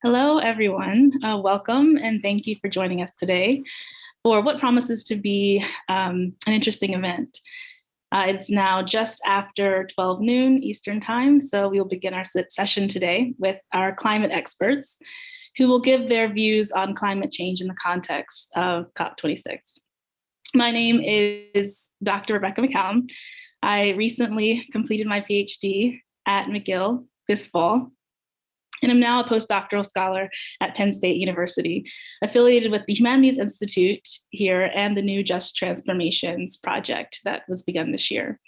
Hello, everyone. Welcome, and thank you for joining us today for what promises to be an interesting event. It's now just after 12 noon Eastern time, so we will begin our session today with our climate experts who will give their views on climate change in the context of COP26. My name is Dr. Rebecca McCallum. I recently completed my Ph.D. at McGill this fall, and I'm now a postdoctoral scholar at Penn State University, affiliated with the Humanities Institute here and the new Just Transformations project that was begun this year.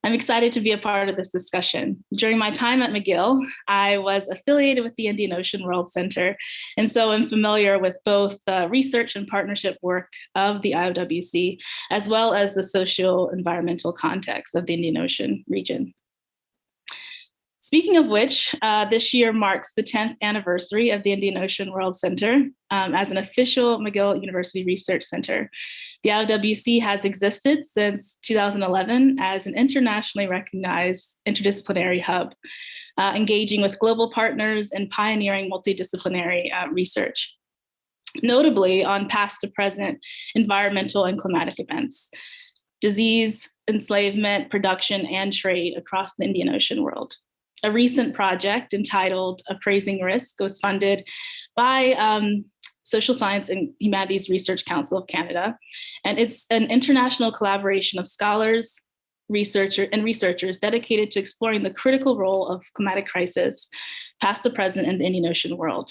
I'm excited to be a part of this discussion. During my time at McGill, I was affiliated with the Indian Ocean World Center, and so I'm familiar with both the research and partnership work of the IOWC, as well as the socio-environmental context of the Indian Ocean region. Speaking of which, this year marks the 10th anniversary of the Indian Ocean World Center as an official McGill University Research Center. The IOWC has existed since 2011 as an internationally recognized interdisciplinary hub, engaging with global partners and pioneering multidisciplinary research, notably on past to present environmental and climatic events, disease, enslavement, production, and trade across the Indian Ocean world. A recent project entitled Appraising Risk was funded by Social Science and Humanities Research Council of Canada. And it's an international collaboration of scholars, researchers dedicated to exploring the critical role of climatic crisis, past to present in the Indian Ocean world.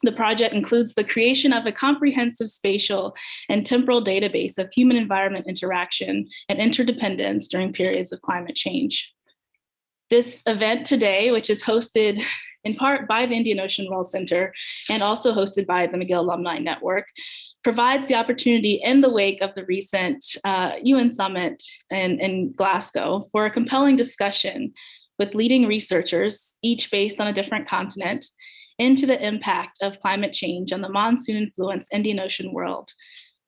The project includes the creation of a comprehensive spatial and temporal database of human environment interaction and interdependence during periods of climate change. This event today, which is hosted in part by the Indian Ocean World Center and also hosted by the McGill Alumni Network, provides the opportunity in the wake of the recent UN summit in Glasgow for a compelling discussion with leading researchers, each based on a different continent, into the impact of climate change on the monsoon-influenced Indian Ocean world,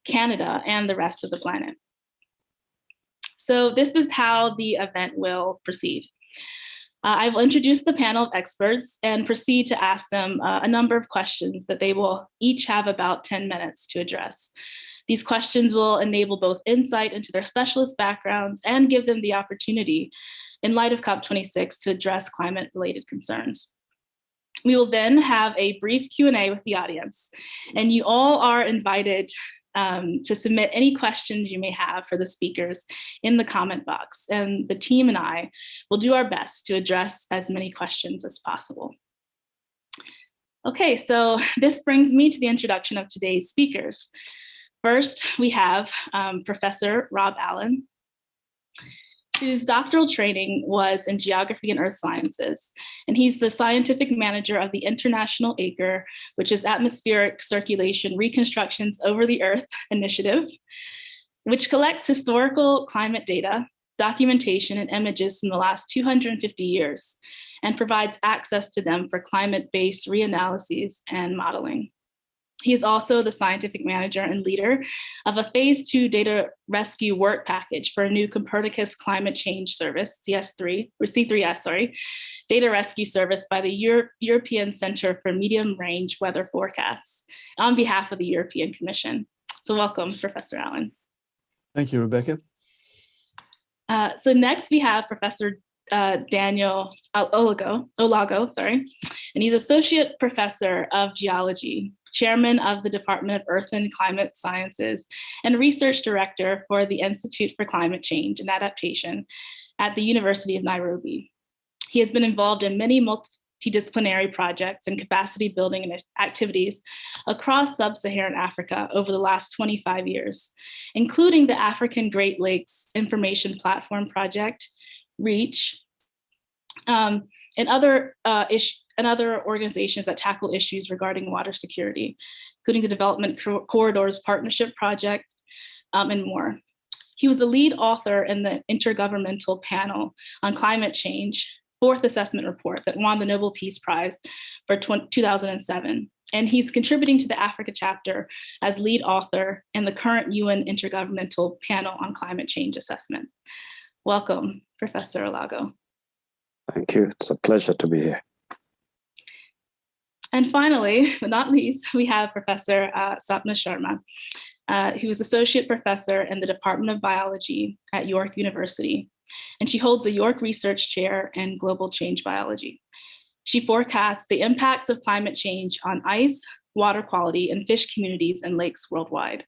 Canada, and the rest of the planet. So this is how the event will proceed. I will introduce the panel of experts and proceed to ask them a number of questions that they will each have about 10 minutes to address. These questions will enable both insight into their specialist backgrounds and give them the opportunity, in light of COP26, to address climate-related concerns. We will then have a brief Q&A with the audience, and you all are invited to submit any questions you may have for the speakers in the comment box, and the team and I will do our best to address as many questions as possible. Okay, so this brings me to the introduction of today's speakers. First, we have Professor Rob Allan, whose doctoral training was in geography and earth sciences. And he's the scientific manager of the International ACRE, which is Atmospheric Circulation Reconstructions Over the Earth Initiative, which collects historical climate data, documentation, and images from the last 250 years, and provides access to them for climate-based reanalyses and modeling. He is also the scientific manager and leader of a phase 2 data rescue work package for a new Copernicus climate change service, C3S data rescue service by the European Center for Medium Range Weather Forecasts on behalf of the European Commission. So welcome, Professor Allan. Thank you, Rebecca. So next we have Professor Daniel Olago, and he's Associate Professor of Geology, Chairman of the Department of Earth and Climate Sciences, and Research Director for the Institute for Climate Change and Adaptation at the University of Nairobi. He has been involved in many multidisciplinary projects and capacity building activities across sub-Saharan Africa over the last 25 years, including the African Great Lakes Information Platform Project, REACH, and other organizations that tackle issues regarding water security, including the Development Corridors Partnership Project, and more. He was the lead author in the Intergovernmental Panel on Climate Change, fourth assessment report that won the Nobel Peace Prize for 2007. And he's contributing to the Africa chapter as lead author in the current UN Intergovernmental Panel on Climate Change Assessment. Welcome, Professor Olago. Thank you. It's a pleasure to be here. And finally, but not least, we have Professor Sapna Sharma, who is Associate Professor in the Department of Biology at York University. And she holds a York Research Chair in Global Change Biology. She forecasts the impacts of climate change on ice, water quality, and fish communities and lakes worldwide.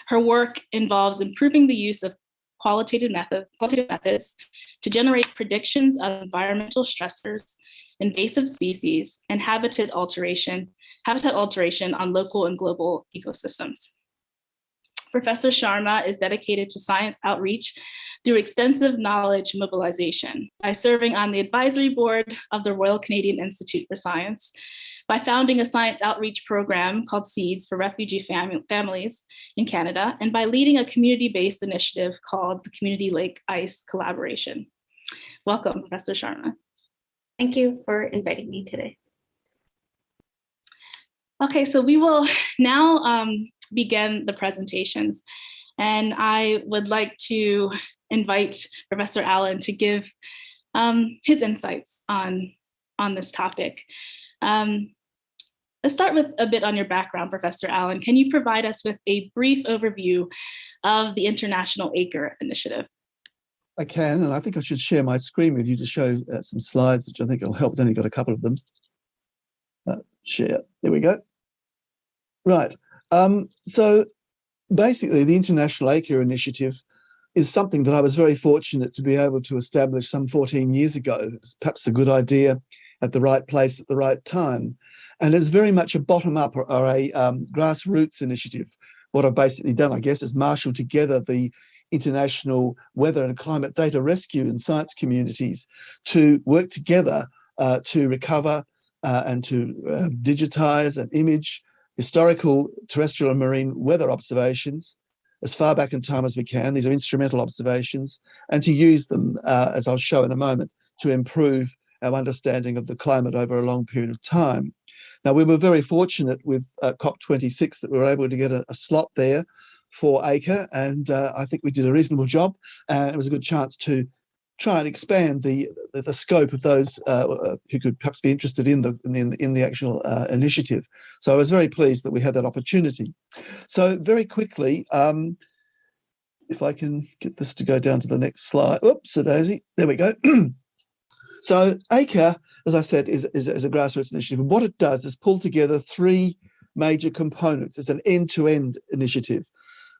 Her work involves improving the use of qualitative methods to generate predictions of environmental stressors, invasive species, and habitat alteration on local and global ecosystems. Professor Sharma is dedicated to science outreach through extensive knowledge mobilization by serving on the advisory board of the Royal Canadian Institute for Science, by founding a science outreach program called SEEDS for refugee families in Canada, and by leading a community-based initiative called the Community Lake Ice Collaboration. Welcome, Professor Sharma. Thank you for inviting me today. Okay, so we will now begin the presentations. And I would like to invite Professor Allan to give his insights on this topic. Let's start with a bit on your background, Professor Allan. Can you provide us with a brief overview of the International ACRE Initiative? I can, and I think I should share my screen with you to show some slides, which I think will help. I've only got a couple of them. Share, there we go. Right, so basically the International ACRE Initiative is something that I was very fortunate to be able to establish some 14 years ago. It was perhaps a good idea at the right place at the right time. And it's very much a bottom-up or a grassroots initiative. What I've basically done, I guess, is marshal together the international weather and climate data rescue and science communities to work together to recover and to digitize and image historical terrestrial and marine weather observations as far back in time as we can. These are instrumental observations, and to use them, as I'll show in a moment, to improve our understanding of the climate over a long period of time. Now, we were very fortunate with COP26 that we were able to get a slot there for ACRE, and I think we did a reasonable job. It was a good chance to try and expand the scope of those who could perhaps be interested in the actual initiative. So I was very pleased that we had that opportunity. So very quickly, if I can get this to go down to the next slide. Oops, a daisy. There we go. So ACRE, as I said, is a grassroots initiative. And what it does is pull together three major components. It's an end-to-end initiative.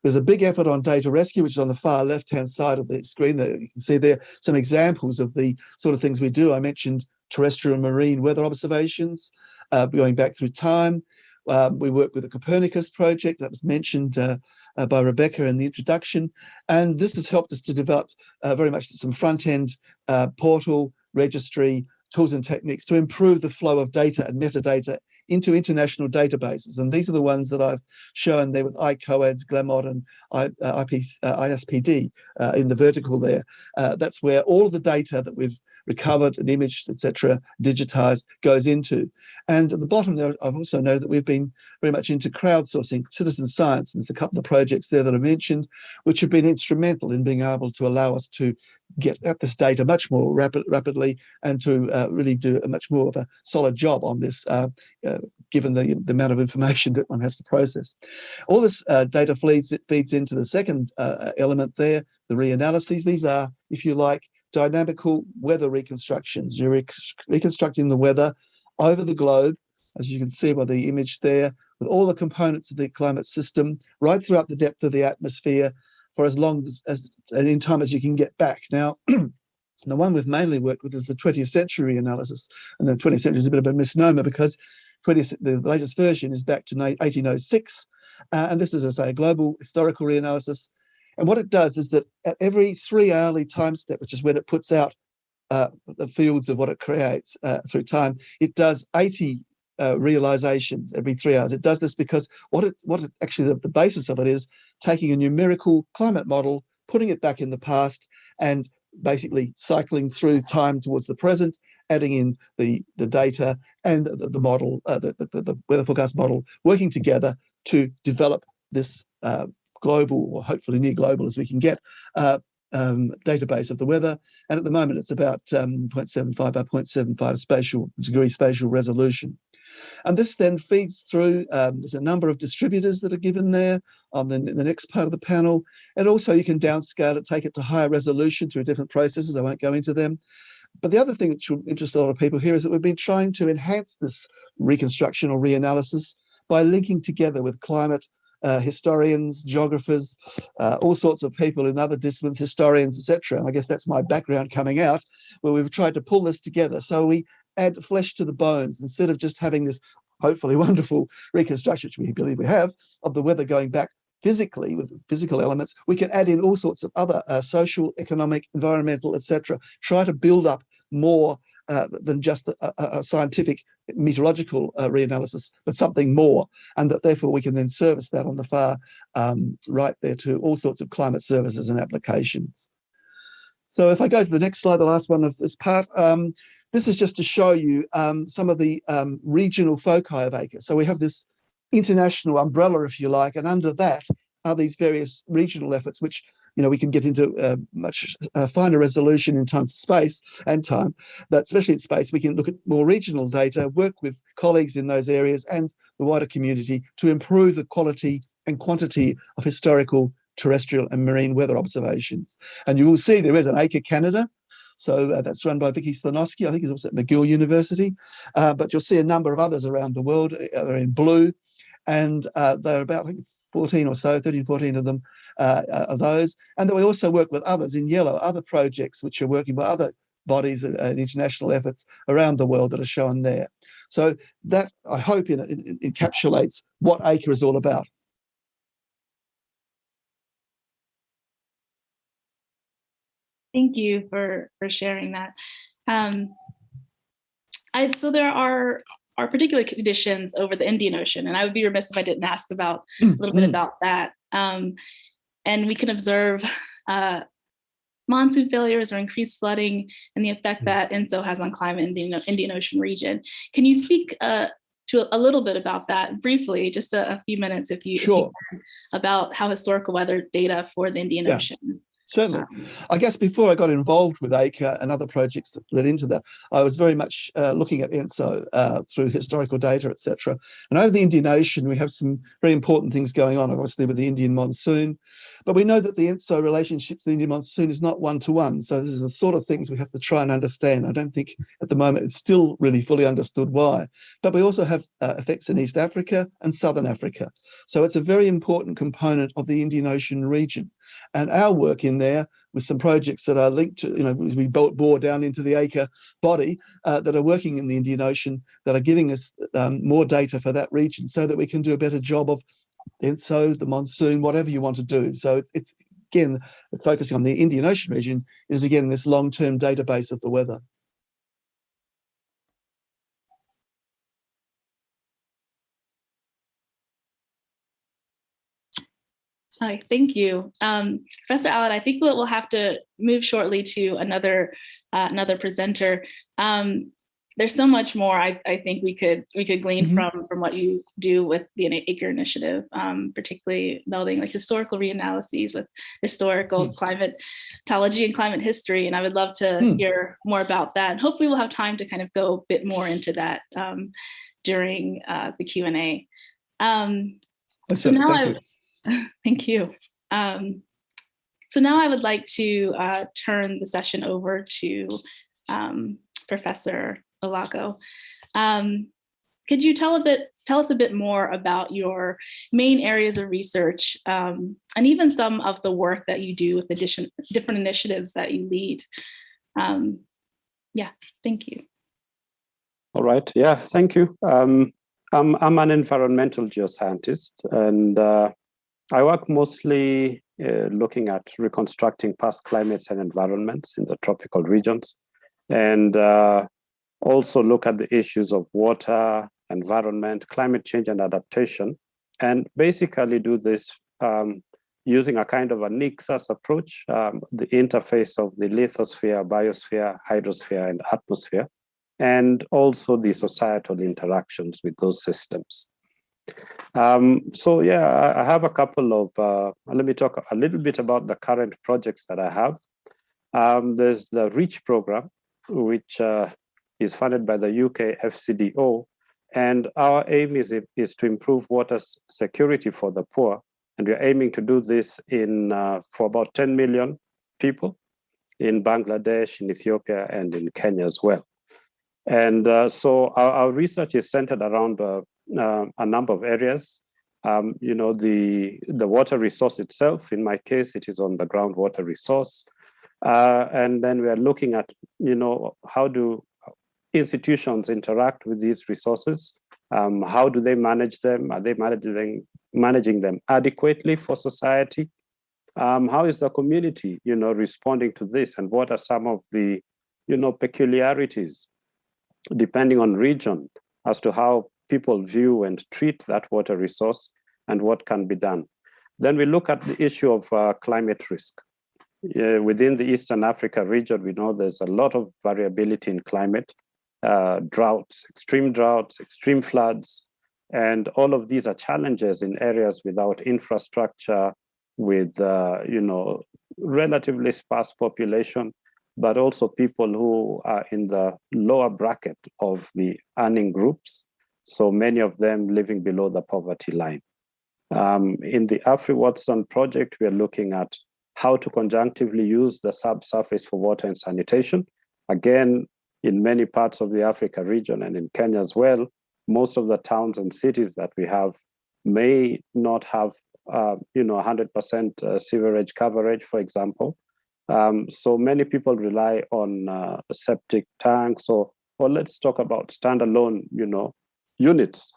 There's a big effort on data rescue, which is on the far left-hand side of the screen. There you can see there some examples of the sort of things we do. I mentioned terrestrial and marine weather observations, going back through time. We work with the Copernicus project that was mentioned by Rebecca in the introduction. And this has helped us to develop very much some front-end portal, registry, tools and techniques to improve the flow of data and metadata into international databases. And these are the ones that I've shown there with ICOADS, GLAMOD, and ISPD in the vertical there. That's where all of the data that we've recovered and imaged, etc., digitized, goes into. And at the bottom there, I've also noted that we've been very much into crowdsourcing citizen science. And there's a couple of projects there that I mentioned, which have been instrumental in being able to allow us to get at this data much more rapidly and to really do a much more of a solid job on this, given the amount of information that one has to process. All this data feeds into the second element there, the reanalyses. These are, if you like, dynamical weather reconstructions. You're reconstructing the weather over the globe, as you can see by the image there, with all the components of the climate system, right throughout the depth of the atmosphere, for as long as and in time as you can get back. Now, the one we've mainly worked with is the 20th century analysis. And the 20th century is a bit of a misnomer because the latest version is back to 1806. And this is, as I say, a global historical reanalysis. And what it does is that at every 3-hourly time step, which is when it puts out the fields of what it creates through time, it does 80 realizations every 3 hours. It does this because what it actually the basis of it is taking a numerical climate model, putting it back in the past, and basically cycling through time towards the present, adding in the data and the model, the weather forecast model, working together to develop this global, or hopefully near global as we can get, database of the weather. And at the moment, it's about 0.75 by 0.75 degree spatial resolution. And this then feeds through, there's a number of distributors that are given there on the next part of the panel. And also you can downscale it, take it to higher resolution through different processes. I won't go into them. But the other thing that should interest a lot of people here is that we've been trying to enhance this reconstruction or reanalysis by linking together with climate historians, geographers, all sorts of people in other disciplines, historians, etc. And I guess that's my background coming out, where we've tried to pull this together. So we add flesh to the bones instead of just having this hopefully wonderful reconstruction, which we believe we have, of the weather going back physically with physical elements. We can add in all sorts of other social, economic, environmental, etc. Try to build up more than just a scientific meteorological reanalysis, but something more, and that therefore we can then service that on the far right there to all sorts of climate services and applications. So if I go to the next slide, the last one of this part, this is just to show you some of the regional foci of ACRE. So we have this international umbrella, if you like, and under that are these various regional efforts, which we can get into much finer resolution in terms of space and time, but especially in space, we can look at more regional data, work with colleagues in those areas and the wider community to improve the quality and quantity of historical terrestrial and marine weather observations. And you will see there is an ACRE Canada. So that's run by Vicky Slonowski. I think he's also at McGill University. But you'll see a number of others around the world. They're in blue. And they're about, I think, 14 or so, 13, 14 of them of those. And then we also work with others in yellow, other projects which are working with other bodies and international efforts around the world that are shown there. So that, I hope, encapsulates what ACRE is all about. Thank you for sharing that. So there are particular conditions over the Indian Ocean, and I would be remiss if I didn't ask about a little bit about that. And we can observe monsoon failures or increased flooding and the effect that INSO has on climate in the Indian Ocean region. Can you speak to a little bit about that briefly, just a few minutes if you can, about how historical weather data for the Indian Ocean? Certainly. I guess before I got involved with ACRE and other projects that led into that, I was very much looking at INSO through historical data, etc. And over the Indian Ocean, we have some very important things going on, obviously, with the Indian monsoon. But we know that the INSO relationship to the Indian monsoon is not one-to-one. So this is the sort of things we have to try and understand. I don't think at the moment it's still really fully understood why. But we also have effects in East Africa and Southern Africa. So it's a very important component of the Indian Ocean region. And our work in there with some projects that are linked to, we bore down into the ACRE body that are working in the Indian Ocean that are giving us more data for that region so that we can do a better job of INSO, the monsoon, whatever you want to do. So it's, again, focusing on the Indian Ocean region is, again, this long-term database of the weather. Hi, thank you. Professor Allan, I think we'll have to move shortly to another presenter. There's so much more I think we could glean from what you do with the ACRE initiative, particularly melding like historical reanalyses with historical climatology and climate history. And I would love to hear more about that. And hopefully we'll have time to kind of go a bit more into that during the Q&A. So now thank you. So now I would like to turn the session over to Professor Olago. Could you tell us a bit more about your main areas of research and even some of the work that you do with the different initiatives that you lead? Yeah, thank you. All right. Yeah, thank you. I'm an environmental geoscientist, and I work mostly looking at reconstructing past climates and environments in the tropical regions, and also look at the issues of water, environment, climate change, and adaptation, and basically do this using a kind of a Nexus approach, the interface of the lithosphere, biosphere, hydrosphere, and atmosphere, and also the societal interactions with those systems. So yeah, I have a couple of, let me talk a little bit about the current projects that I have. There's the REACH program, which is funded by the UK FCDO, And our aim is to improve water security for the poor. And we're aiming to do this for about 10 million people in Bangladesh, in Ethiopia, and in Kenya as well. And so our research is centered around a number of areas. The water resource itself, in my case, it is on the groundwater resource. And then we are looking at, how do institutions interact with these resources? How do they manage them? Are they managing them adequately for society? How is the community, responding to this? And what are some of the, peculiarities, depending on region, as to how people view and treat that water resource and what can be done? Then we look at the issue of climate risk. Within the Eastern Africa region, we know there's a lot of variability in climate, droughts, extreme floods, and all of these are challenges in areas without infrastructure, with relatively sparse population, but also people who are in the lower bracket of the earning groups. So many of them living below the poverty line. In the AfriWatson project, we are looking at how to conjunctively use the subsurface for water and sanitation. Again, in many parts of the Africa region and in Kenya as well, most of the towns and cities that we have may not have 100% sewerage coverage, for example. So many people rely on septic tanks, or let's talk about standalone, units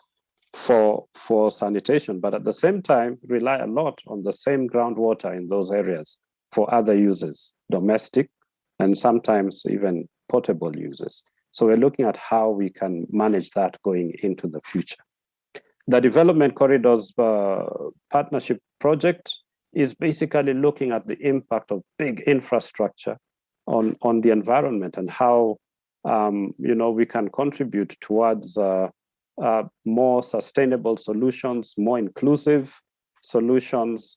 for sanitation, but at the same time rely a lot on the same groundwater in those areas for other uses, domestic and sometimes even potable uses. So we're looking at how we can manage that going into the future. The Development Corridors Partnership Project is basically looking at the impact of big infrastructure on the environment and how we can contribute towards more sustainable solutions, more inclusive solutions.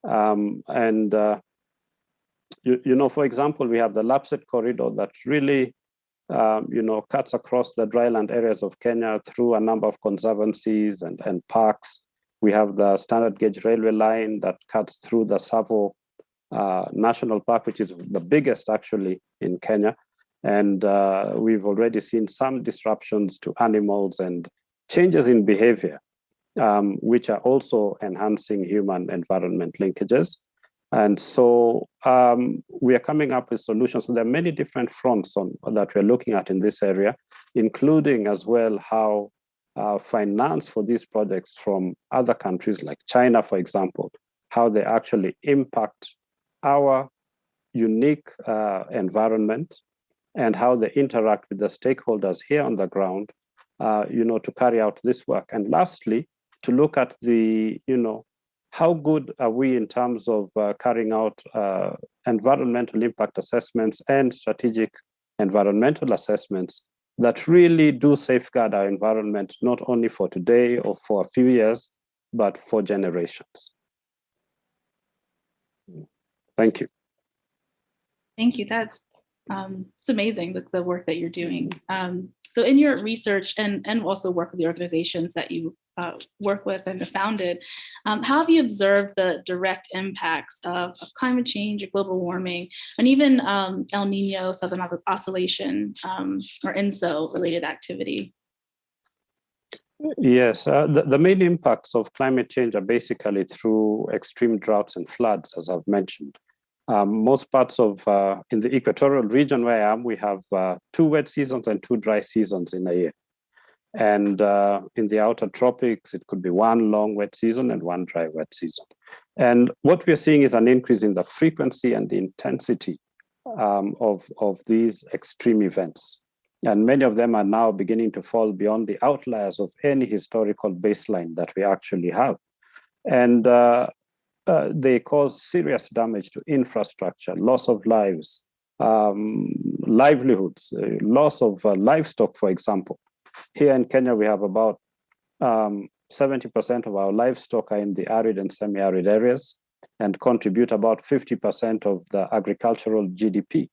For example, we have the Lapset Corridor that really cuts across the dryland areas of Kenya through a number of conservancies and parks. We have the standard gauge railway line that cuts through the Tsavo National Park, which is the biggest actually in Kenya. And we've already seen some disruptions to animals and changes in behavior, which are also enhancing human-environment linkages. And so we are coming up with solutions. So there are many different fronts that we're looking at in this area, including as well how finance for these projects from other countries like China, for example, how they actually impact our unique environment and how they interact with the stakeholders here on the ground, to carry out this work. And lastly, to look at the, how good are we in terms of carrying out environmental impact assessments and strategic environmental assessments that really do safeguard our environment, not only for today or for a few years, but for generations. Thank you. Thank you. That's it's amazing, the work that you're doing. So in your research and also work with the organizations that you work with and have founded, how have you observed the direct impacts of climate change, global warming, and even El Nino, Southern Oscillation, or ENSO related activity? Yes, the main impacts of climate change are basically through extreme droughts and floods, as I've mentioned. Most parts of, in the equatorial region where I am, we have 2 wet seasons and 2 dry seasons in a year. And in the outer tropics, it could be 1 long wet season and 1 dry wet season. And what we're seeing is an increase in the frequency and the intensity of these extreme events. And many of them are now beginning to fall beyond the outliers of any historical baseline that we actually have. And they cause serious damage to infrastructure, loss of lives, livelihoods, loss of livestock, for example. Here in Kenya, we have about 70% of our livestock are in the arid and semi-arid areas and contribute about 50% of the agricultural GDP.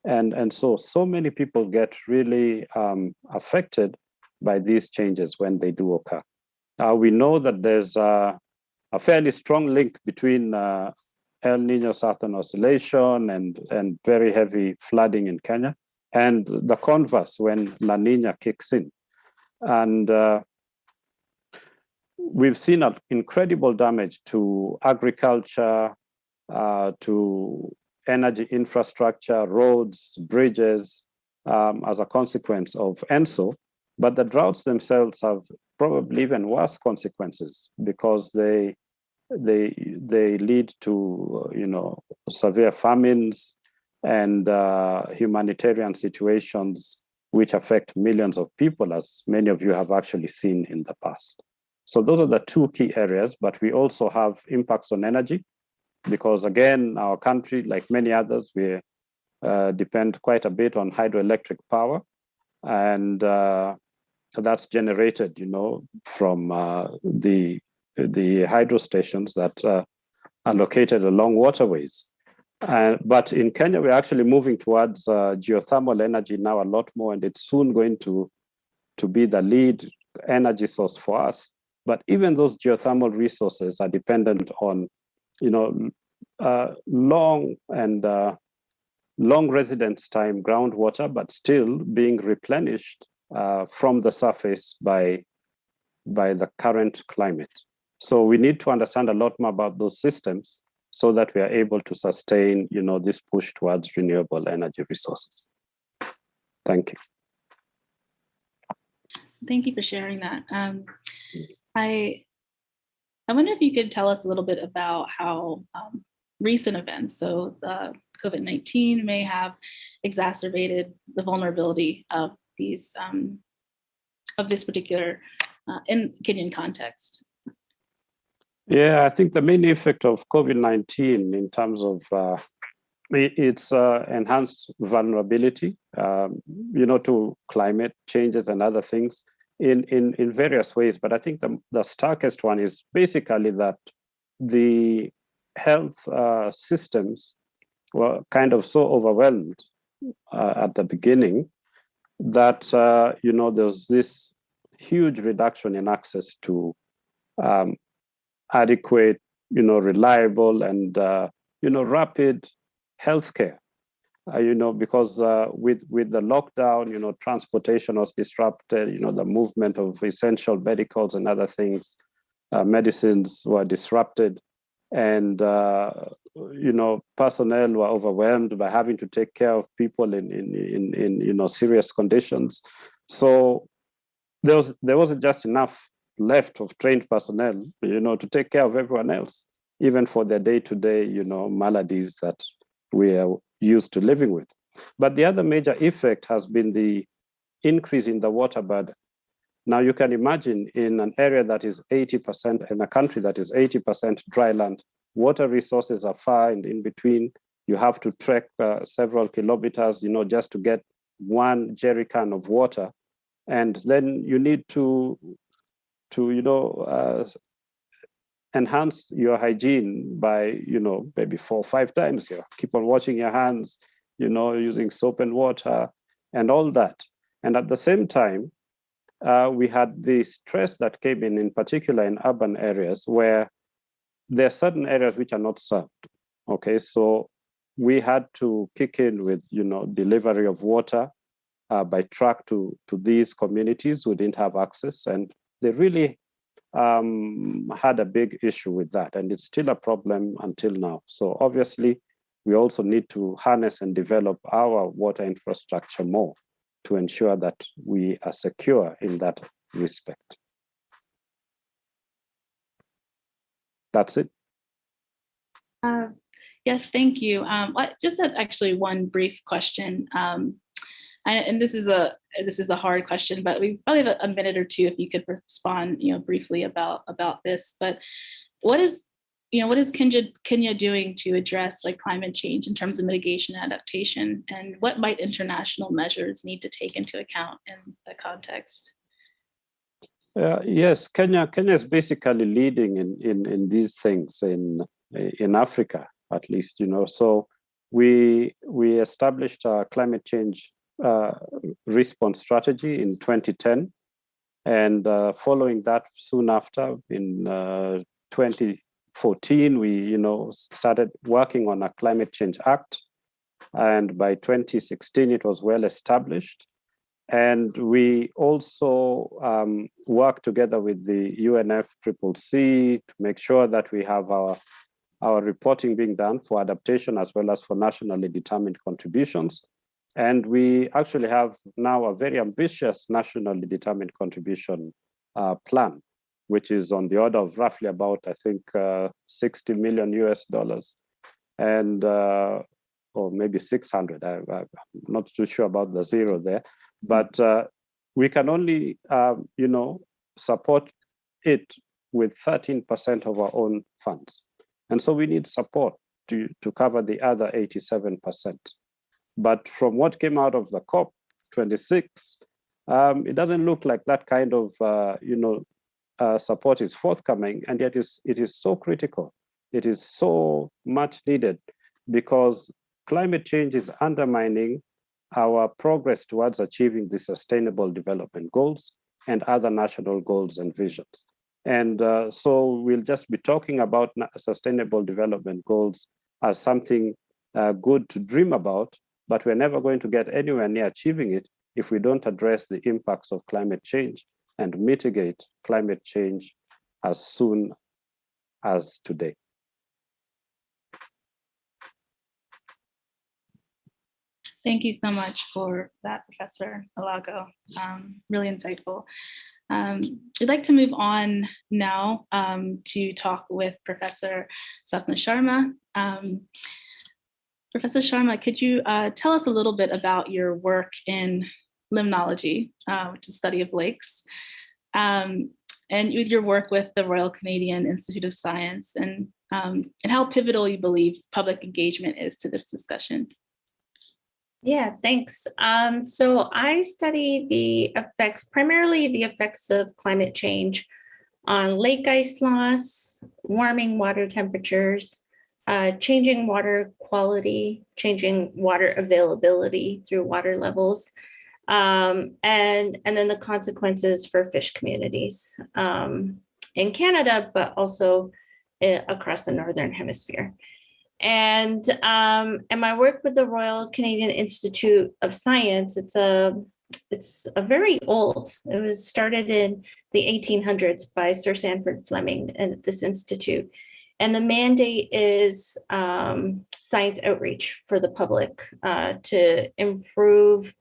And so many people get really affected by these changes when they do occur. We know that there's a fairly strong link between El Nino Southern Oscillation and very heavy flooding in Kenya, and the converse when La Nina kicks in. And we've seen an incredible damage to agriculture, to energy infrastructure, roads, bridges, as a consequence of ENSO. But the droughts themselves have probably even worse consequences because they lead to severe famines and humanitarian situations which affect millions of people, as many of you have actually seen in the past. So those are the two key areas, but we also have impacts on energy because, again, our country, like many others, we depend quite a bit on hydroelectric power, and that's generated, from the hydro stations that are located along waterways. But in Kenya, we're actually moving towards geothermal energy now a lot more, and it's soon going to be the lead energy source for us. But even those geothermal resources are dependent on, long residence time groundwater, but still being replenished from the surface by the current climate. So we need to understand a lot more about those systems so that we are able to sustain, this push towards renewable energy resources. Thank you. Thank you for sharing that. I wonder if you could tell us a little bit about how recent events, so the COVID-19, may have exacerbated the vulnerability of these of this particular in Kenyan context. Yeah, I think the main effect of COVID-19 in terms of its enhanced vulnerability, to climate changes and other things in various ways. But I think the starkest one is basically that the health systems were kind of so overwhelmed at the beginning that, there's this huge reduction in access to adequate, reliable and, rapid healthcare. Because with the lockdown, transportation was disrupted, the movement of essential medicals and other things, medicines were disrupted, and personnel were overwhelmed by having to take care of people in serious conditions. So there wasn't just enough left of trained personnel, to take care of everyone else, even for their day-to-day, maladies that we are used to living with. But the other major effect has been the increase in the water burden. Now you can imagine in an area that is 80%, in a country that is 80% dry land, water resources are far and in between. You have to trek several kilometers, just to get one jerry can of water. And then you need to enhance your hygiene by, maybe 4 or 5 times. Keep on washing your hands, using soap and water and all that. And at the same time, we had the stress that came in particular in urban areas where there are certain areas which are not served. Okay, so we had to kick in with, delivery of water by truck to these communities who didn't have access. And they really had a big issue with that, and it's still a problem until now. So obviously, we also need to harness and develop our water infrastructure more to ensure that we are secure in that respect. That's it. Yes, thank you. Just actually one brief question. And this is a hard question, but we probably have a minute or two if you could respond, briefly about this. But what is Kenya doing to address climate change in terms of mitigation and adaptation, and what might international measures need to take into account in the context? Yes, Kenya is basically leading in these things in Africa, at least. So we established a climate change response strategy in 2010, And following that, soon after, in 2014, we started working on a Climate Change Act. And by 2016, it was well established. And we also work together with the UNFCCC to make sure that we have our reporting being done for adaptation as well as for nationally determined contributions. And we actually have now a very ambitious nationally determined contribution plan, which is on the order of roughly about, I think, $60 million US, and or maybe 600. I'm not too sure about the zero there, but we can only, support it with 13% of our own funds. And so we need support to cover the other 87%. But from what came out of the COP26, it doesn't look like that kind of, support is forthcoming, and yet it is so critical. It is so much needed because climate change is undermining our progress towards achieving the Sustainable Development Goals and other national goals and visions. And so we'll just be talking about Sustainable Development Goals as something good to dream about, but we're never going to get anywhere near achieving it if we don't address the impacts of climate change and mitigate climate change as soon as today. Thank you so much for that, Professor Olago. Really insightful. We'd like to move on now to talk with Professor Sapna Sharma. Professor Sharma, could you tell us a little bit about your work in limnology, which is study of lakes, and with your work with the Royal Canadian Institute of Science, and how pivotal you believe public engagement is to this discussion? Yeah, thanks. So I study the effects, primarily the effects of climate change on lake ice loss, warming water temperatures, changing water quality, changing water availability through water levels, and then the consequences for fish communities in Canada, but also across the Northern Hemisphere. And my work with the Royal Canadian Institute of Science, it's a very old. It was started in the 1800s by Sir Sandford Fleming at this institute. And the mandate is science outreach for the public to improve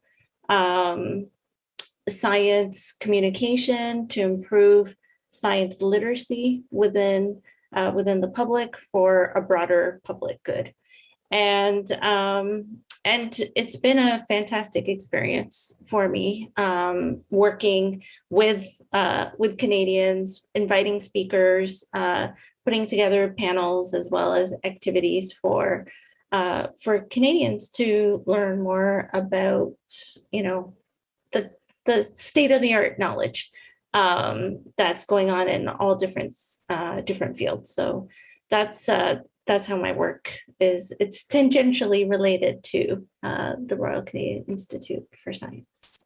science communication, to improve science literacy within the public for a broader public good. And it's been a fantastic experience for me, working with Canadians, inviting speakers, putting together panels as well as activities for Canadians to learn more about, the state-of-the-art knowledge that's going on in all different fields. So that's how my work is. It's tangentially related to the Royal Canadian Institute for Science.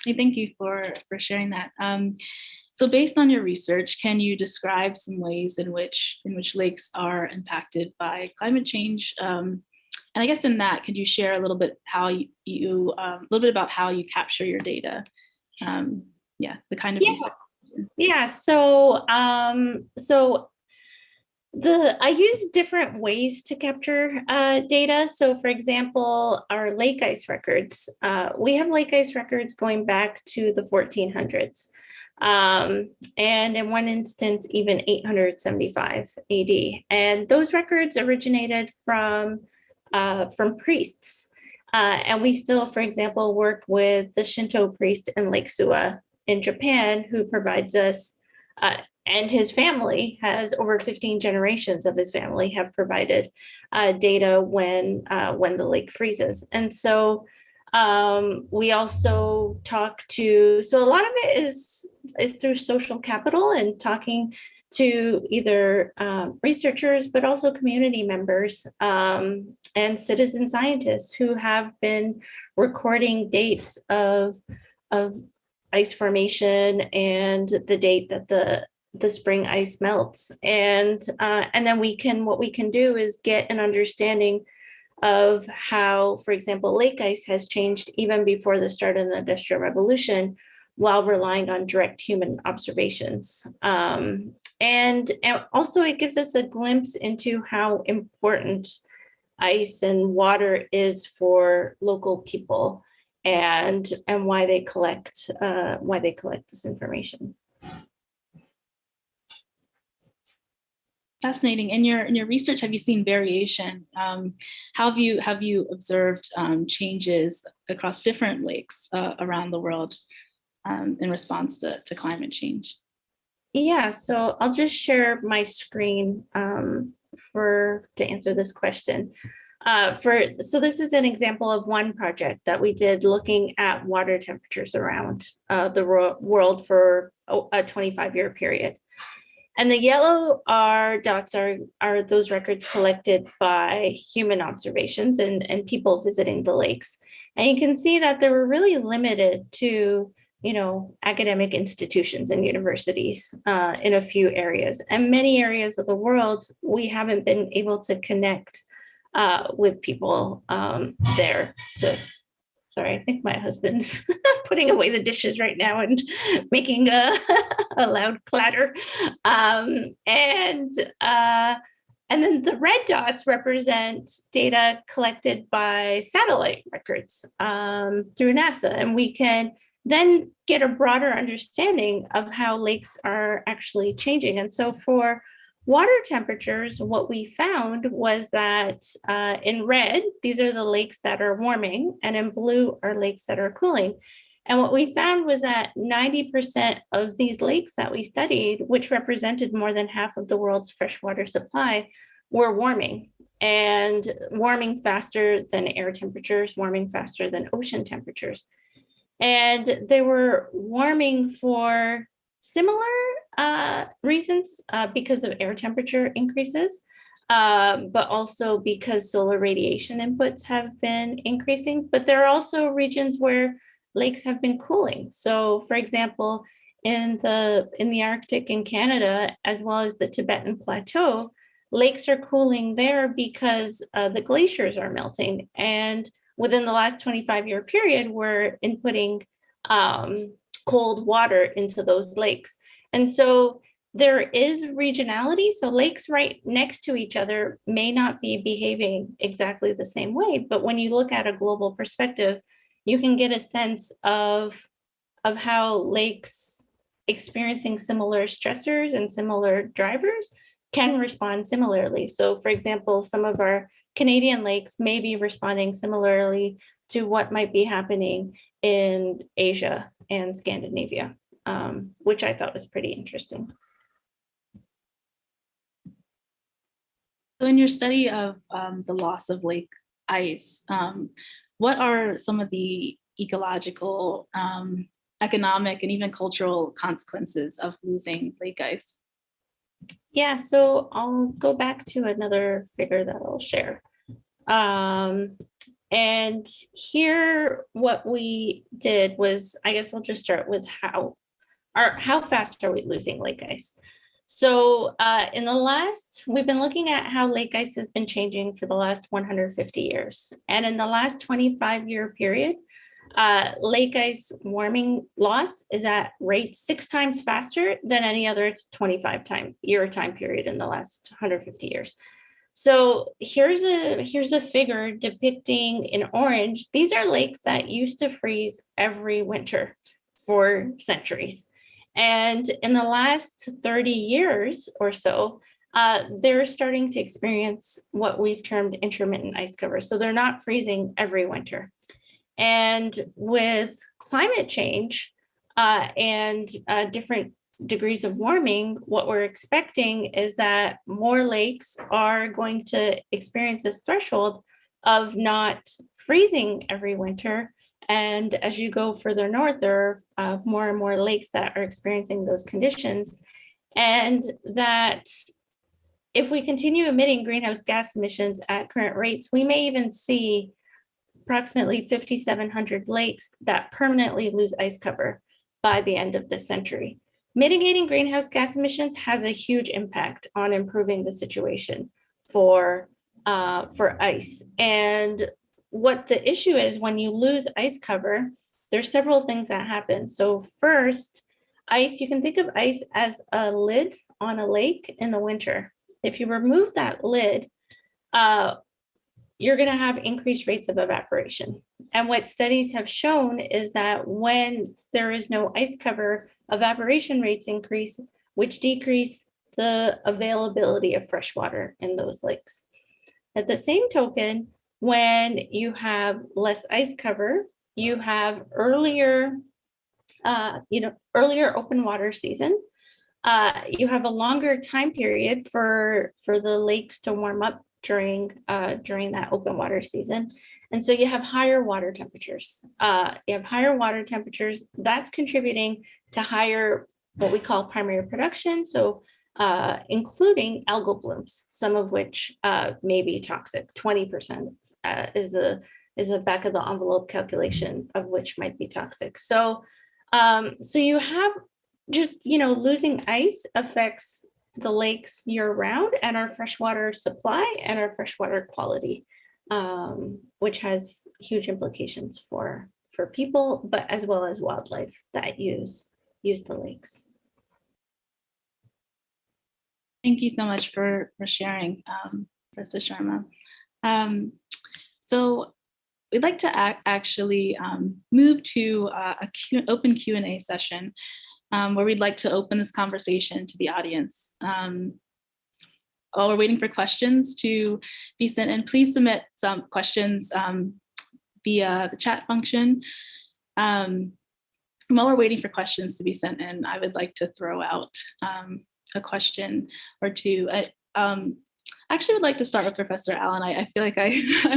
Thank you for sharing that. So based on your research, can you describe some ways in which lakes are impacted by climate change? And I guess in that, could you share a little bit how about how you capture your data? The kind of research. Yeah. So I use different ways to capture data. So for example, our lake ice records, we have lake ice records going back to the 1400s. And in one instance, even 875 AD. And those records originated from priests. And we still, for example, work with the Shinto priest in Lake Suwa in Japan, who provides us, and his family has over 15 generations of his family have provided data when the lake freezes. And so we also talk to, so a lot of it is through social capital and talking to either researchers, but also community members and citizen scientists who have been recording dates of ice formation and the date that the spring ice melts. And then what we can do is get an understanding of how, for example, lake ice has changed even before the start of the Industrial Revolution, while relying on direct human observations. And also it gives us a glimpse into how important ice and water is for local people, and why they collect this information. Fascinating. In your research, have you seen variation? How have you observed changes across different lakes around the world in response to climate change? Yeah, so I'll just share my screen to answer this question. So this is an example of one project that we did looking at water temperatures around the world for a 25-year period. And the yellow dots are those records collected by human observations and people visiting the lakes. And you can see that they were really limited to, academic institutions and universities in a few areas. And many areas of the world, we haven't been able to connect with people there. Sorry, I think my husband's putting away the dishes right now and making a loud clatter. And then the red dots represent data collected by satellite records through NASA. And we can then get a broader understanding of how lakes are actually changing. And so for water temperatures, what we found was that in red, these are the lakes that are warming, and in blue are lakes that are cooling. And what we found was that 90% of these lakes that we studied, which represented more than half of the world's freshwater supply, were warming, and warming faster than air temperatures, warming faster than ocean temperatures. And they were warming for similar reasons, because of air temperature increases, but also because solar radiation inputs have been increasing. But there are also regions where lakes have been cooling. So, for example, in the Arctic in Canada, as well as the Tibetan Plateau, lakes are cooling there because the glaciers are melting. And within the last 25-year period, we're inputting cold water into those lakes. And so there is regionality. So lakes right next to each other may not be behaving exactly the same way. But when you look at a global perspective, you can get a sense of how lakes experiencing similar stressors and similar drivers can respond similarly. So for example, some of our Canadian lakes may be responding similarly to what might be happening in Asia and Scandinavia, which I thought was pretty interesting. So in your study of the loss of lake ice, what are some of the ecological, economic, and even cultural consequences of losing lake ice? Yeah, so I'll go back to another figure that I'll share. And here, what we did was, I guess I'll just start with how fast are we losing lake ice? So we've been looking at how lake ice has been changing for the last 150 years. And in the last 25-year period, lake ice warming loss is at rate 6 times faster than any other 25-year time period in the last 150 years. So here's a figure depicting in orange. These are lakes that used to freeze every winter for centuries. And in the last 30 years or so, they're starting to experience what we've termed intermittent ice cover. So they're not freezing every winter. And with climate change and different degrees of warming, what we're expecting is that more lakes are going to experience this threshold of not freezing every winter. And as you go further north, there are more and more lakes that are experiencing those conditions. And that if we continue emitting greenhouse gas emissions at current rates, we may even see approximately 5,700 lakes that permanently lose ice cover. by the end of this century. Mitigating greenhouse gas emissions has a huge impact on improving the situation for ice. And what the issue is, when you lose ice cover, there's several things that happen. So first, ice, you can think of ice as a lid on a lake in the winter. If you remove that lid, you're going to have increased rates of evaporation. And what studies have shown is that when there is no ice cover, evaporation rates increase, which decrease the availability of fresh water in those lakes. At the same token, when you have less ice cover, you have earlier open water season. You have a longer time period for the lakes to warm up during that open water season. And so you have higher water temperatures. That's contributing to higher, what we call primary production. So including algal blooms, some of which may be toxic. 20% is a back of the envelope calculation of which might be toxic. So you have just, losing ice affects the lakes year round and our freshwater supply and our freshwater quality, which has huge implications for people, but as well as wildlife that use the lakes. Thank you so much for sharing, Professor Sharma. So we'd like to actually move to an open Q&A session where we'd like to open this conversation to the audience. While we're waiting for questions to be sent in, please submit some questions via the chat function. While we're waiting for questions to be sent in, I would like to throw out a question or two. I actually would like to start with Professor Allan. I feel like I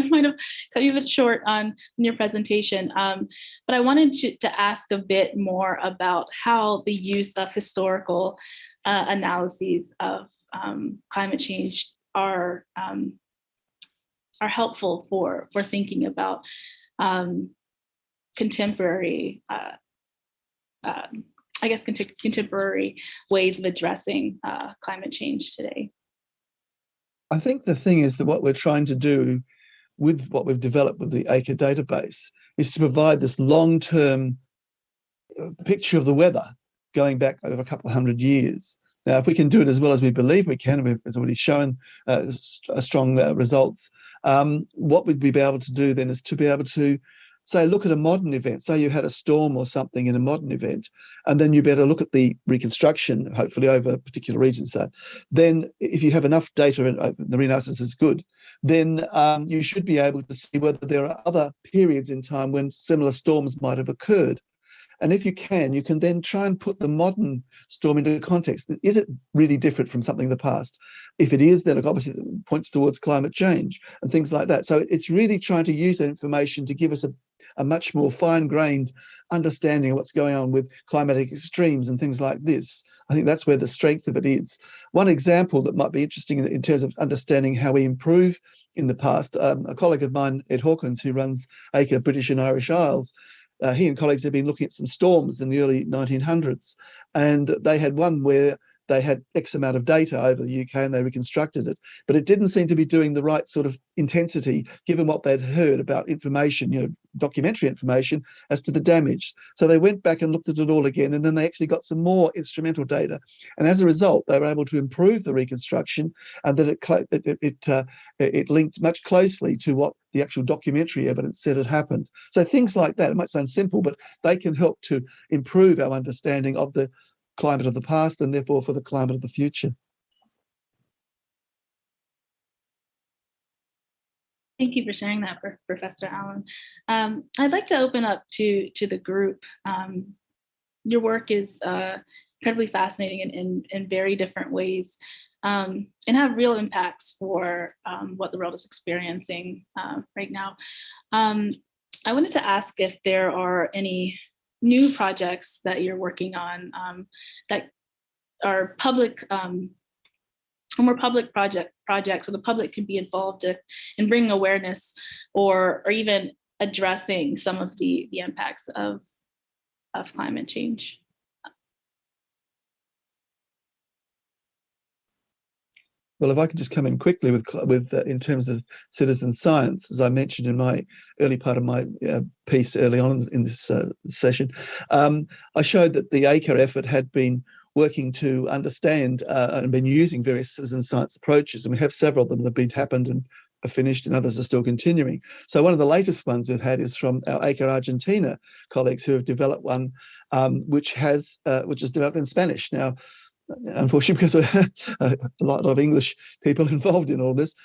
might have cut you a bit short on your presentation, but I wanted to ask a bit more about how the use of historical analyses of climate change are helpful for thinking about contemporary contemporary ways of addressing climate change today. I think the thing is that what we're trying to do with what we've developed with the ACRE database is to provide this long-term picture of the weather going back over a couple of hundred years. Now, if we can do it as well as we believe we can, we've already shown strong results, what we'd be able to do then is to be able to say, look at a modern event. Say you had a storm or something in a modern event, and then you better look at the reconstruction, hopefully over a particular region. So then if you have enough data and the reanalysis is good, then you should be able to see whether there are other periods in time when similar storms might have occurred. And if you can then try and put the modern storm into context. Is it really different from something in the past? If it is, then it obviously points towards climate change and things like that. So it's really trying to use that information to give us a much more fine-grained understanding of what's going on with climatic extremes and things like this. I think that's where the strength of it is. One example that might be interesting in terms of understanding how we improve in the past, a colleague of mine, Ed Hawkins, who runs ACRE British and Irish Isles, he and colleagues have been looking at some storms in the early 1900s, and they had one where they had X amount of data over the UK and they reconstructed it, but it didn't seem to be doing the right sort of intensity given what they'd heard about information, documentary information as to the damage. So they went back and looked at it all again, and then they actually got some more instrumental data. And as a result, they were able to improve the reconstruction, and that it linked much closely to what the actual documentary evidence said had happened. So things like that, it might sound simple, but they can help to improve our understanding of the climate of the past and therefore for the climate of the future. Thank you for sharing that, Professor Allan. I'd like to open up to the group. Your work is incredibly fascinating in very different ways and have real impacts for what the world is experiencing right now. I wanted to ask if there are any new projects that you're working on that are public, more public projects, so the public can be involved in bringing awareness or even addressing some of the impacts of of climate change. Well, if I could just come in quickly with in terms of citizen science, as I mentioned in my early part of my piece early on in this session, I showed that the ACRE effort had been working to understand and been using various citizen science approaches, and we have several of them that have happened and are finished, and others are still continuing. So one of the latest ones we've had is from our ACRE Argentina colleagues, who have developed one which is developed in Spanish. Now, unfortunately, because a lot of English people involved in all this,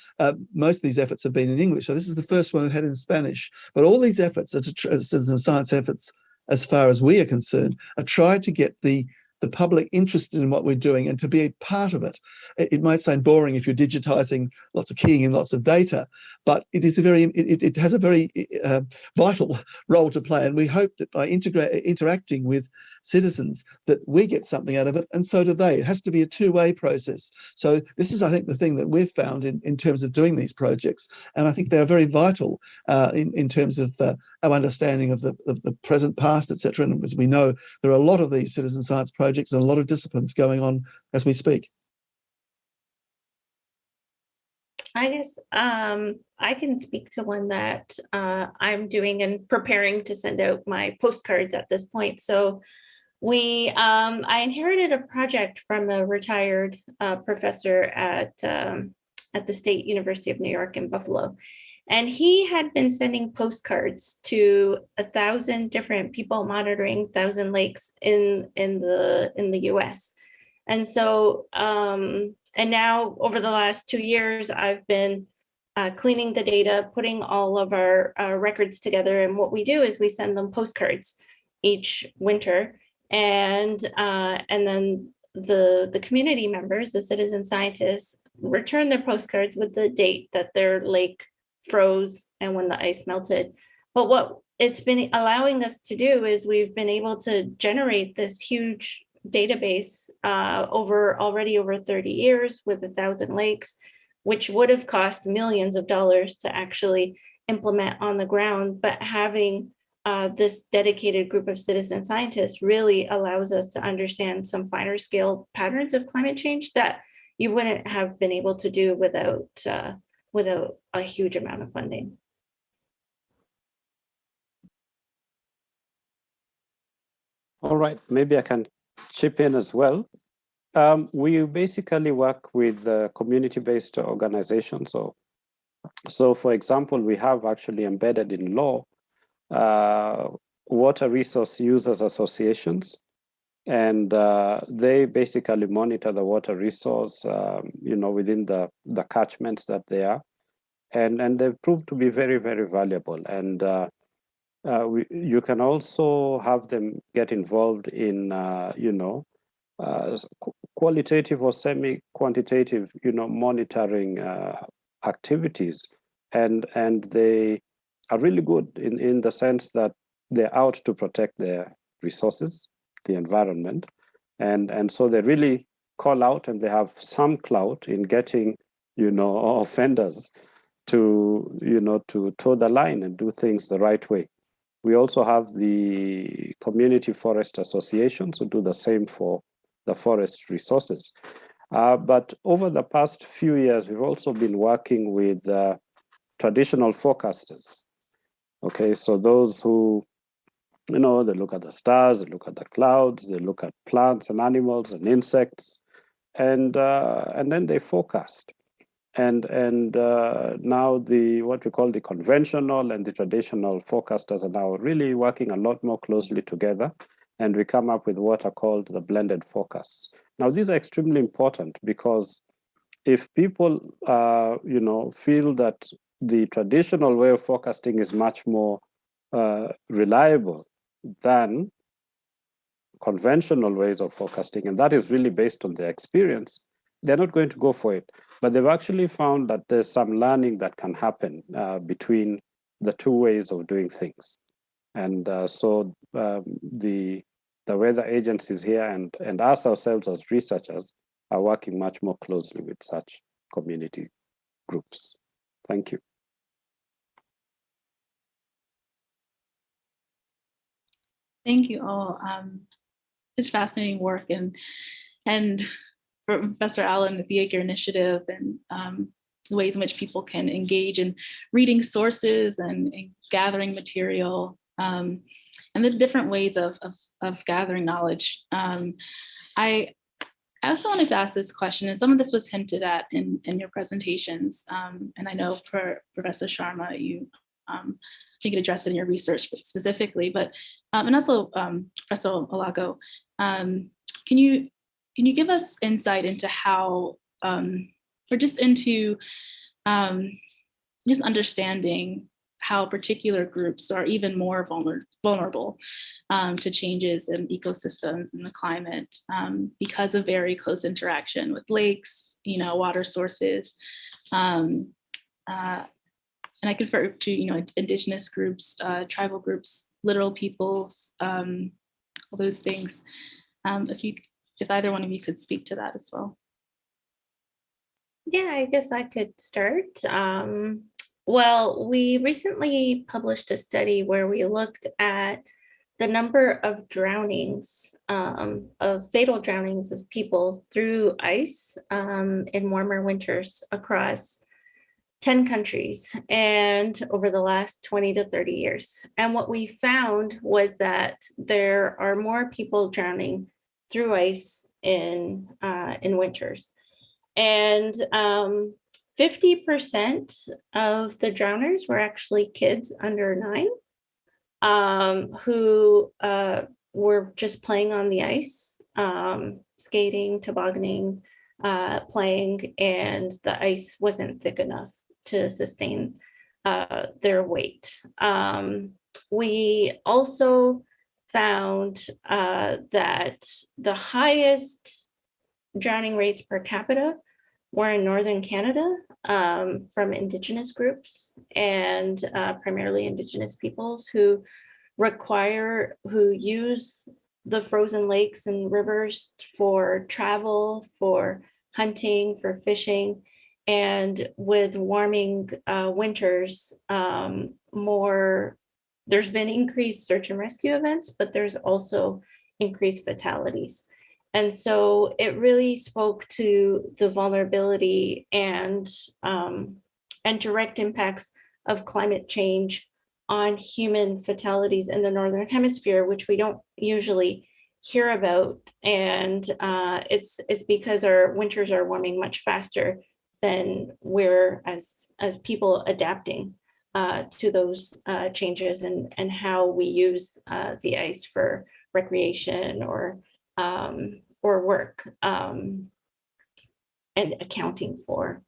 most of these efforts have been in English. So this is the first one we had in Spanish. But all these efforts, citizen science efforts, as far as we are concerned, are trying to get the public interested in what we're doing and to be a part of it. It might sound boring if you're digitizing lots of keying in lots of data, but it is it has a very vital role to play. And we hope that by interacting with citizens that we get something out of it, and so do they. It has to be a two-way process. So this is, I think, the thing that we've found in terms of doing these projects, and I think they're very vital in terms of our understanding of the present, past, etc. And as we know, there are a lot of these citizen science projects and a lot of disciplines going on as we speak. I guess I can speak to one that I'm doing and preparing to send out my postcards at this point. So I inherited a project from a retired professor at the State University of New York in Buffalo. And he had been sending postcards to 1,000 different people monitoring 1,000 lakes in the US. And so, and now over the last 2 years, I've been cleaning the data, putting all of our records together. And what we do is we send them postcards each winter. And then the community members, the citizen scientists, return their postcards with the date that their lake froze and when the ice melted. But what it's been allowing us to do is we've been able to generate this huge database already over 30 years with 1,000 lakes, which would have cost millions of dollars to actually implement on the ground. But having this dedicated group of citizen scientists really allows us to understand some finer scale patterns of climate change that you wouldn't have been able to do without a huge amount of funding. All right, maybe I can chip in as well. We basically work with community-based organizations. So for example, we have actually embedded in law water resource users associations, and they basically monitor the water resource, within the catchments that they are, and they've proved to be very, very valuable. And you can also have them get involved in, qualitative or semi-quantitative, monitoring activities, and they are really good in the sense that they're out to protect their resources, the environment, and so they really call out, and they have some clout in getting, offenders to toe the line and do things the right way. We also have the community forest associations who do the same for the forest resources. But over the past few years, we've also been working with traditional forecasters. Okay, so those who, they look at the stars, they look at the clouds, they look at plants and animals and insects, and then they forecast. And now what we call the conventional and the traditional forecasters are now really working a lot more closely together, and we come up with what are called the blended forecasts. Now, these are extremely important because if people, feel that the traditional way of forecasting is much more reliable than conventional ways of forecasting, and that is really based on their experience, they're not going to go for it. But they've actually found that there's some learning that can happen between the two ways of doing things. And so the weather agencies here and us ourselves as researchers are working much more closely with such community groups. Thank you. Thank you all. It's fascinating work, and for Professor Allan with the ACRE Initiative, and the ways in which people can engage in reading sources and gathering material, and the different ways of gathering knowledge. I also wanted to ask this question, and some of this was hinted at in your presentations, and I know for Professor Sharma, you you could address it in your research specifically, but and also Professor Olago, can you give us insight into how, or just into just understanding how particular groups are even more vulnerable to changes in ecosystems and the climate because of very close interaction with lakes, water sources. And I could refer to, indigenous groups, tribal groups, littoral peoples, all those things. If either one of you could speak to that as well. Yeah, I guess I could start. Well, we recently published a study where we looked at the number of drownings, of fatal drownings of people through ice in warmer winters across 10 countries and over the last 20 to 30 years. And what we found was that there are more people drowning through ice in winters. And 50% of the drowners were actually kids under 9 who were just playing on the ice, skating, tobogganing, playing, and the ice wasn't thick enough to sustain their weight. We also found that the highest drowning rates per capita were in northern Canada from Indigenous groups and primarily Indigenous peoples who use the frozen lakes and rivers for travel, for hunting, for fishing. And with warming winters, there's been increased search and rescue events, but there's also increased fatalities. And so it really spoke to the vulnerability and direct impacts of climate change on human fatalities in the Northern Hemisphere, which we don't usually hear about. And it's because our winters are warming much faster than we're as people adapting to those changes and how we use the ice for recreation or work, and accounting for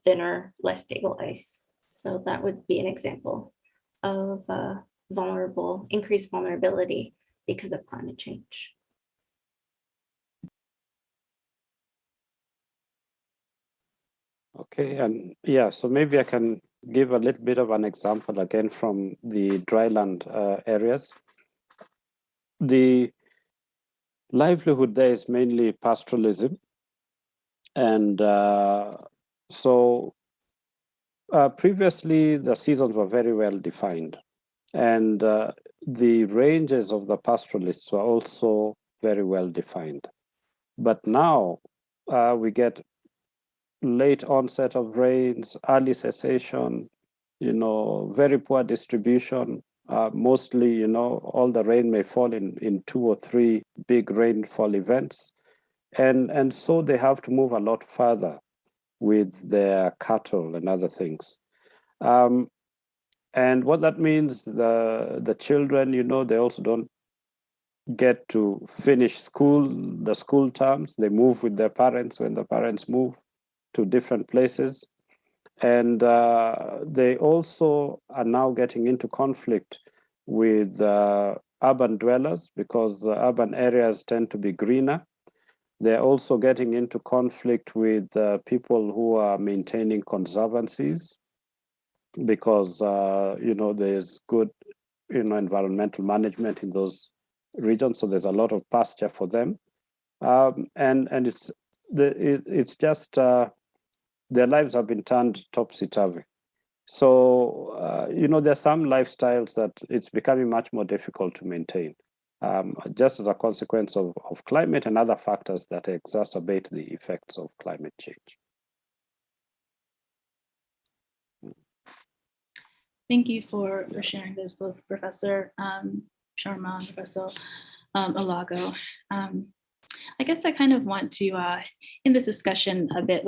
thinner, less stable ice. So that would be an example of increased vulnerability because of climate change. Okay, and yeah, so maybe I can give a little bit of an example again from the dryland areas. The livelihood there is mainly pastoralism. And so previously the seasons were very well defined. And the ranges of the pastoralists were also very well defined. But now we get late onset of rains, early cessation, very poor distribution. Mostly, all the rain may fall in 2 or 3 big rainfall events. And so they have to move a lot further with their cattle and other things. And what that means, the children, they also don't get to finish the school terms. They move with their parents when the parents move to different places. And they also are now getting into conflict with urban dwellers because urban areas tend to be greener. They're also getting into conflict with people who are maintaining conservancies because, there's good, environmental management in those regions. So there's a lot of pasture for them. And it's just, their lives have been turned topsy-turvy. So, there's some lifestyles that it's becoming much more difficult to maintain. just as a consequence of climate and other factors that exacerbate the effects of climate change. Thank you for sharing this, both Professor Sharma and Professor Olago. I guess I kind of want to, in this discussion a bit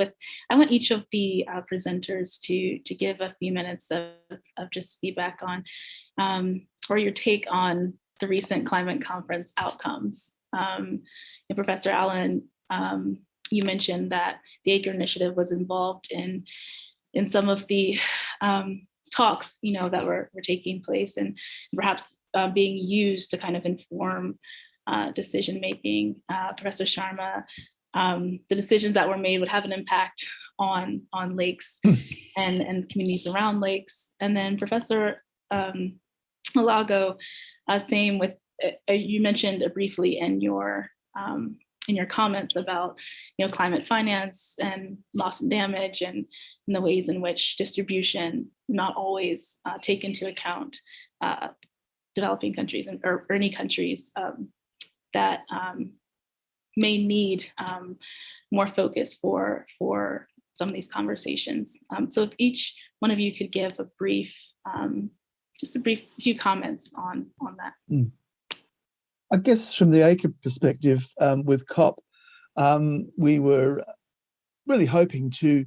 I want each of the presenters to give a few minutes of just feedback on, or your take on the recent climate conference outcomes. Professor Allan, you mentioned that the ACRE Initiative was involved in some of the talks, that were taking place and perhaps being used to kind of inform decision making. Professor Sharma, the decisions that were made would have an impact on lakes and communities around lakes. And then Professor Olago, same with you mentioned briefly in your comments about climate finance and loss and damage and the ways in which distribution not always take into account developing countries or any countries that may need more focus for some of these conversations. So if each one of you could give a brief, just a brief few comments on that. I guess from the ACRE perspective, with COP, we were really hoping to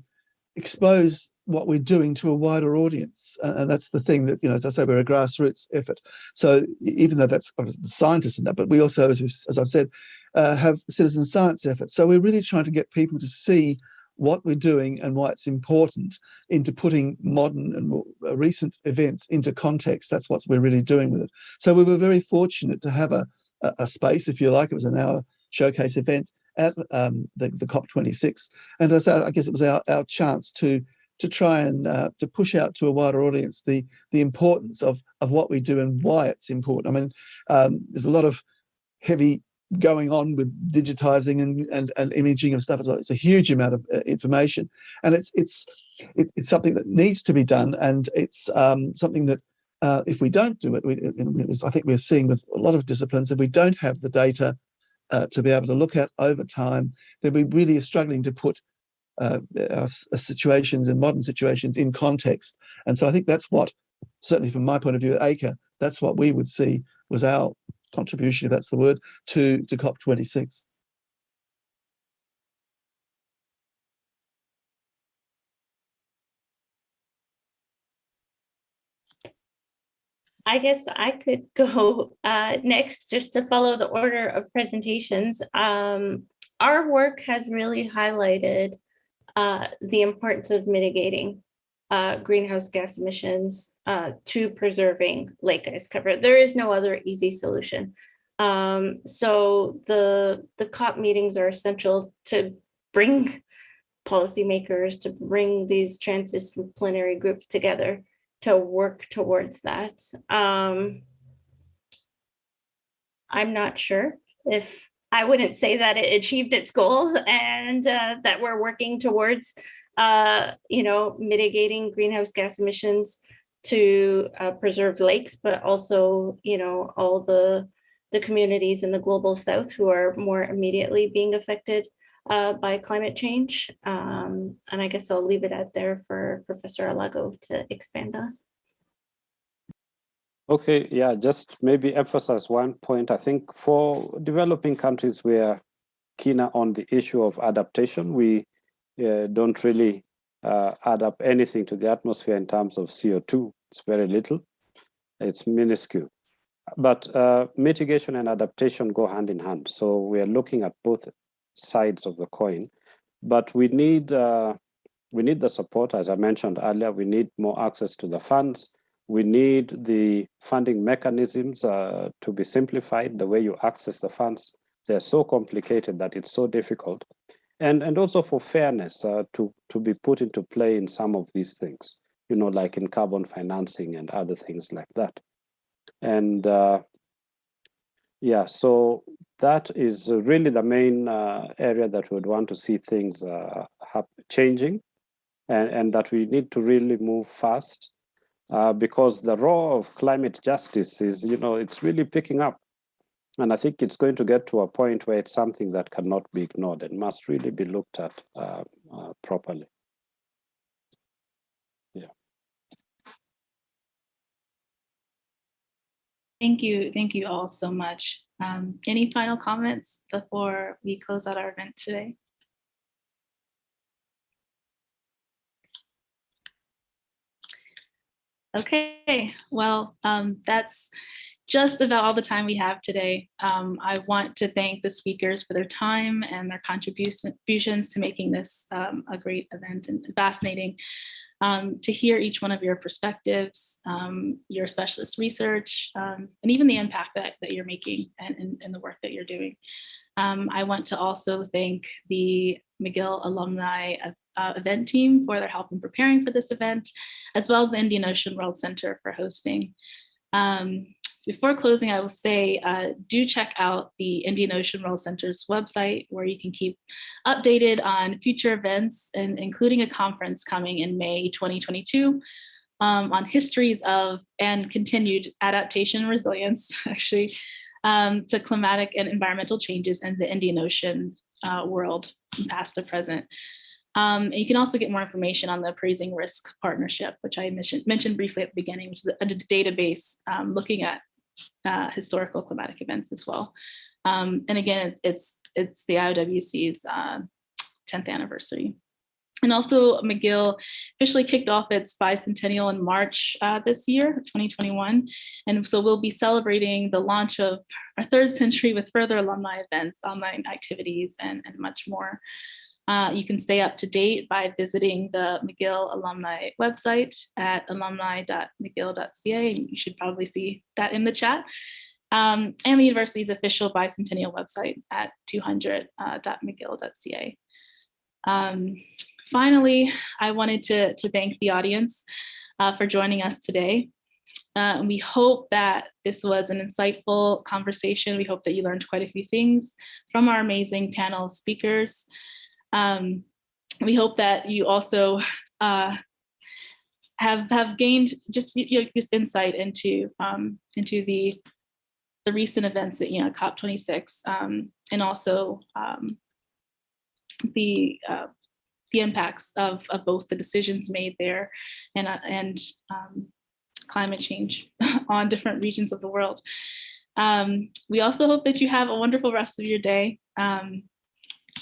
expose what we're doing to a wider audience. And that's the thing that, as I say, we're a grassroots effort. So even though that's scientists and that, but we also, as I've said, have citizen science efforts. So we're really trying to get people to see what we're doing and why it's important into putting modern and more recent events into context. That's what we're really doing with it. So we were very fortunate to have a space, if you like. It was an hour showcase event at the COP26. And as I guess it was our chance to try and to push out to a wider audience the importance of what we do and why it's important. I mean, there's a lot of heavy going on with digitizing and imaging of stuff. It's a huge amount of information, and it's something that needs to be done, and it's something that if we don't do it, I think we're seeing with a lot of disciplines, if we don't have the data to be able to look at over time, then we really are struggling to put our situations and modern situations in context. And so I think that's what, certainly from my point of view at ACRE, that's what we would see was our contribution, if that's the word, to COP26. I guess I could go next just to follow the order of presentations. Our work has really highlighted the importance of mitigating greenhouse gas emissions to preserving lake ice cover. There is no other easy solution. So the COP meetings are essential to bring policymakers, to bring these transdisciplinary groups together to work towards that. I'm not sure if I wouldn't say that it achieved its goals and that we're working towards mitigating greenhouse gas emissions to preserve lakes, but also, all the communities in the global south who are more immediately being affected by climate change. And I guess I'll leave it at there for Professor Olago to expand on. Okay, yeah, just maybe emphasize one point. I think for developing countries, we are keener on the issue of adaptation. We don't really add up anything to the atmosphere in terms of CO2. It's very little. It's minuscule. But mitigation and adaptation go hand in hand. So we are looking at both sides of the coin. But we need the support, as I mentioned earlier. We need more access to the funds. We need the funding mechanisms to be simplified. The way you access the funds, they're so complicated that it's so difficult. And also for fairness to be put into play in some of these things, like in carbon financing and other things like that. And so that is really the main area that we would want to see things changing, and that we need to really move fast because the role of climate justice is, it's really picking up. And I think it's going to get to a point where it's something that cannot be ignored and must really be looked at properly. Yeah. Thank you all so much. Any final comments before we close out our event today? Okay, well, that's just about all the time we have today. I want to thank the speakers for their time and their contributions to making this a great event and fascinating to hear each one of your perspectives, your specialist research, and even the impact that you're making and the work that you're doing. I want to also thank the McGill alumni event team for their help in preparing for this event, as well as the Indian Ocean World Center for hosting. Before closing, I will say, do check out the Indian Ocean World Center's website, where you can keep updated on future events, and including a conference coming in May 2022 on histories of and continued adaptation and resilience, actually, to climatic and environmental changes in the Indian Ocean world, past to present. And you can also get more information on the Appraising Risk Partnership, which I mentioned briefly at the beginning, which is a database looking at historical climatic events as well. And again, it's the IOWC's 10th anniversary. And also McGill officially kicked off its bicentennial in March this year, 2021. And so we'll be celebrating the launch of our third century with further alumni events, online activities, and much more. You can stay up to date by visiting the McGill alumni website at alumni.mcgill.ca. You should probably see that in the chat. And the university's official bicentennial website at 200.mcgill.ca. Finally, I wanted to thank the audience for joining us today. We hope that this was an insightful conversation. We hope that you learned quite a few things from our amazing panel of speakers. We hope that you also have gained just insight into the recent events at COP26 and also the impacts of both the decisions made there and climate change on different regions of the world. We also hope that you have a wonderful rest of your day.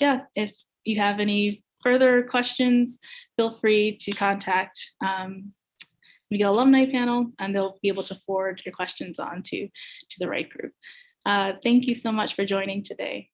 If you have any further questions, feel free to contact McGill Alumni Panel, and they'll be able to forward your questions on to the right group. Thank you so much for joining today.